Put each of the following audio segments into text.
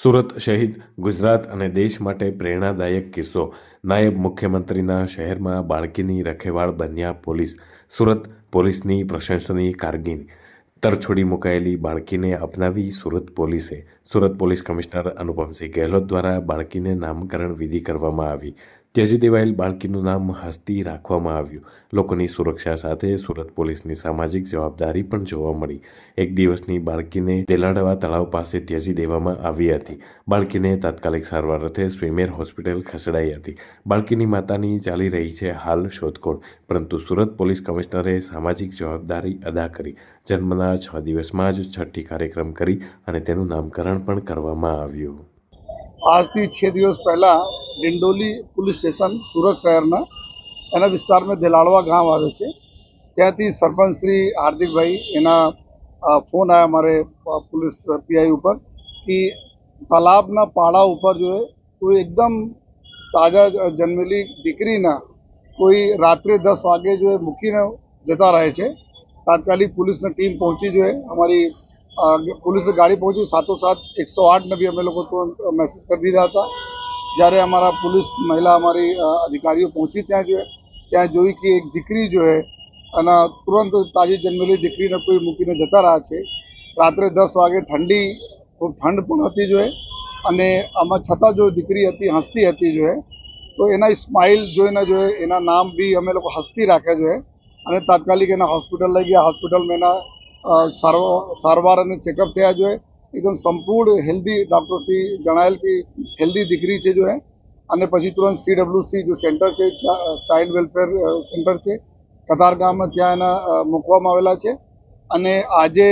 સુરત સહિત ગુજરાત અને દેશ માટે પ્રેરણાદાયક કિસ્સો. નાયબ મુખ્યમંત્રીના શહેરમાં બાળકીની રખેવાળ બન્યા પોલીસ. સુરત પોલીસની પ્રશંસનીય કામગીરી. તરછોડી મુકાયેલી બાળકીને અપનાવી સુરત પોલીસે. સુરત પોલીસ કમિશનર અનુપમસિંહ ગેહલોત દ્વારા બાળકીને નામકરણ વિધિ કરવામાં આવી. ત્યજી દેવાયેલ બાળકીનું નામ હસ્તી રાખવામાં આવ્યું. લોકોની સુરક્ષા સાથે સુરત પોલીસની સામાજિક જવાબદારી પણ જોવા મળી. એક દિવસની બાળકીને તેલાડવા તળાવ પાસે ત્યજી દેવામાં આવી હતી. બાળકીને તાત્કાલિક સારવાર અર્થે સ્વીમેર હોસ્પિટલ ખસેડાઈ હતી. બાળકીની માતાની ચાલી રહી છે હાલ શોધખોળ, પરંતુ સુરત પોલીસ કમિશનરે સામાજિક જવાબદારી અદા કરી જન્મના 6 દિવસમાં જ છઠ્ઠી કાર્યક્રમ કરી અને તેનું નામકરણ પણ કરવામાં આવ્યું. આજથી 6 દિવસ પહેલાં ડિંડોલી પોલીસ સ્ટેશન સુરત શહેરના એના વિસ્તારમાં દેલાડવા ગામ આવે છે. ત્યાંથી સરપંચ શ્રી હાર્દિકભાઈ એના ફોન આવ્યા અમારે પોલીસ પીઆઈ ઉપર કે તાલાબના પાડા ઉપર જો કોઈ એકદમ તાજા જન્મેલી દીકરીના કોઈ રાત્રે 10 વાગે જો મૂકીને જતા રહે છે. તાત્કાલિક પોલીસની ટીમ પહોંચી જોઈએ, અમારી પોલીસની ગાડી પહોંચી, સાથોસાથ 108ને બી અમે લોકો તુરંત મેસેજ કરી દીધા હતા. જ્યારે અમારા પોલીસ મહિલા અમારી અધિકારીઓ પહોંચી ત્યાં જોઈ કે એક દીકરી જો અને તુરંત તાજી જન્મેલી દીકરીને કોઈ મૂકીને જતા રહ્યા છે. રાત્રે 10 વાગે ખૂબ ઠંડ પણ હતી જોઈએ, અને આમાં છતાં જો દીકરી હતી હસતી હતી જોઈએ, તો એના સ્માઇલ જોઈને જોઈએ એના નામ બી અમે લોકો હસતી રાખ્યા જોઈએ, અને તાત્કાલિક એના હોસ્પિટલ લઈ ગયા. હોસ્પિટલમાં એના સારવાર અને ચેકઅપ થયા જોઈએ. એકદમ સંપૂર્ણ હેલ્ધી, ડૉક્ટરશ્રી જણાવેલ કે હેલ્ધી દીકરી છે જો અને પછી તુરંત CWC જો સેન્ટર છે, ચાઇલ્ડ વેલફેર સેન્ટર છે કતારગામમાં, ત્યાં એના મૂકવામાં આવેલા છે. અને આજે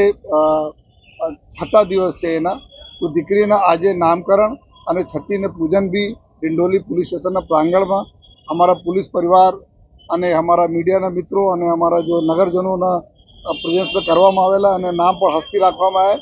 6ઠ્ઠા દિવસ છે એના, તો દીકરીના આજે નામકરણ અને છઠ્ઠીને પૂજન બી ડિંડોલી પોલીસ સ્ટેશનના પ્રાંગણમાં અમારા પોલીસ પરિવાર અને અમારા મીડિયાના મિત્રો અને અમારા જો નગરજનોના પ્રેઝન્સમાં કરવામાં આવેલા, અને નામ પણ હસ્તી રાખવામાં આવે.